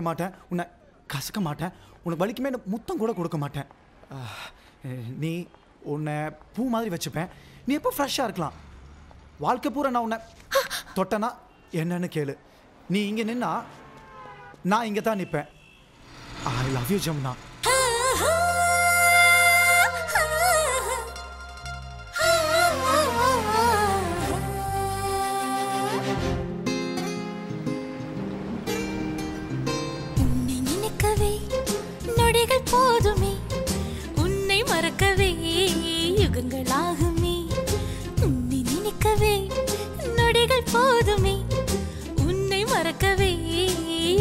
மாட்டேன், உன்னை கசக்க மாட்டேன், உனக்கு வலிக்குமே முத்தம் கூட கொடுக்க மாட்டேன். நீ உன்னை பூ மாதிரி வச்சுப்பேன். நீ எப்போ ஃப்ரெஷ்ஷாக இருக்கலாம். வாழ்க்கை பூரா நான் உன்னை தொட்டனா என்னன்னு கேளு. நீ இங்கே நின்னா நான் இங்கே தான் நிற்பேன். I love you Jamuna. நொடிகள் போதுமே உன்னை மறக்கவே யுகங்களாகுமே. உன்னை நினைக்கவே நொடிகள் போதுமே உன்னை மறக்கவே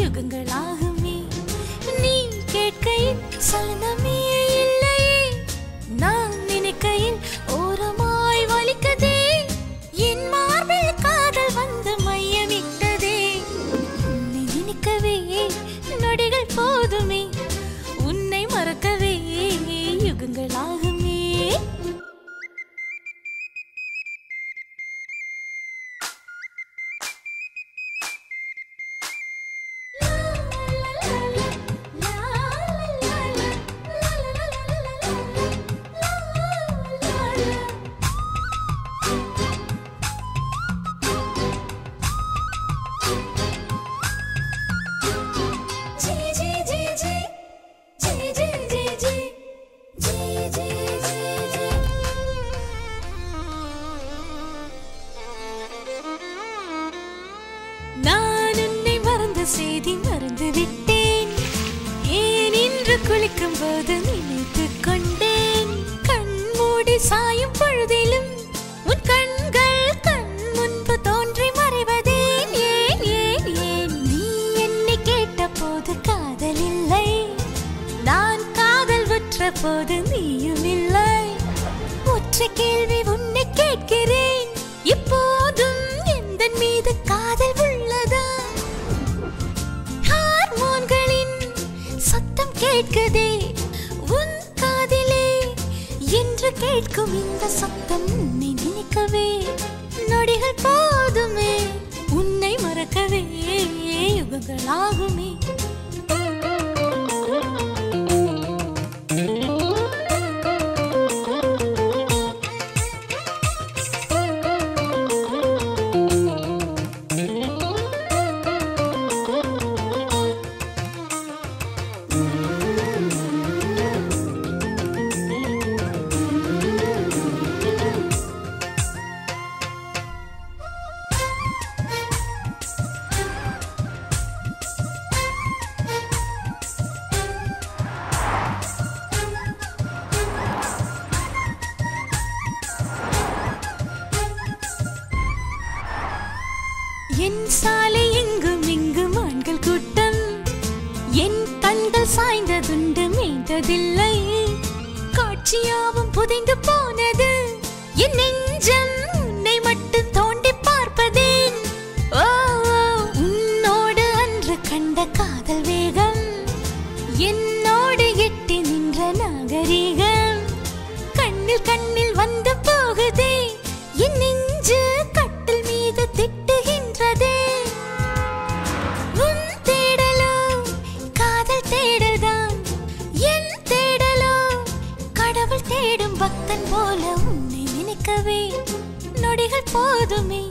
யுகங்களாகுமே. நீ கேட்கையில் சலனமே இல்லையே, நான் நினைக்கையில் ஓரமாய் வலிக்கதே. என் மார்பில் காதல் வந்து மையமிட்டதே. உன்னை நினைக்கவே நொடிகள் போதுமே உன்னை மறக்கவே யுகங்களாகுமே. நான் உன்னை மறந்த செய்தி மறந்து விட்டேன். ஏன் இன்று குளிக்கும் போது நினைத்துக் கொண்டேன். கண் மூடி சாயும் பொழுதிலும் உன் கண்கள் கண் முன்பு தோன்றி மறைவதேன். ஏன் ஏன் ஏன் நீ என்னை கேட்ட போது காதல் இல்லை, நான் காதல் உற்ற போது நீயும் இல்லை. ஒற்றை கேள்வி உன்னை கேட்கிறேன், இப்போதும் எந்த மீது காதல் உள்ளதா? ஹார்மோன்களின் சத்தம் கேட்குதே உன் காதிலே என்று கேட்கும் இந்த சத்தம் உன்னை நினைக்கவே நொடிகள் போதுமே உன்னை மறக்கவே யுகங்களாகுமே. என் சாலை எங்கும் எங்கும் ஆண்கள் கூட்டம், என் கண்கள் சாய்ந்ததுண்டு மேய்ந்ததில்லை. காட்சியாவும் புதைந்து போனது, என் நெஞ்சம் உன்னை மட்டும் தோண்டி பார்ப்பதேன். ஓ உன்னோடு அன்று கண்ட காதல் வேகம், என்னோடு எட்டி நின்ற நாகரீகம். கண்ணில் கண்ணில் வந்து போகுதே, என் நெஞ்சு கட்டில் மீது திட்டுகின்றதே. உன் தேடலோ காதல் தேடல்தான், என் தேடலோ கடவுள் தேடும் பக்தன் போல. உன்னை நினைக்கவே நொடிகள் போதுமே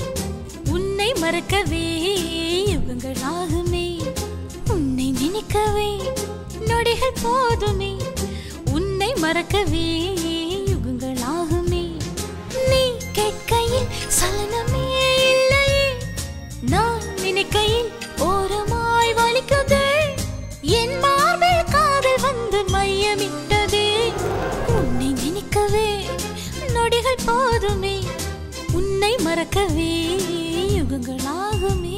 உன்னை மறக்கவே யுகங்களாகுமே. உன்னை நினைக்கவே நொடிகள் போதுமே உன்னை மறக்கவே யுகங்களாகுமே. நீ கேட்கையில் சலனமே இல்லையே, நான் நினைக்கையில் ஓரமாய் வலிக்குதே. என் மார்பில் காதல் வந்து மையமிட்டதே. உன்னை நினைக்கவே நொடிகள் போதுமே உன்னை மறக்கவே யுகங்களாகுமே.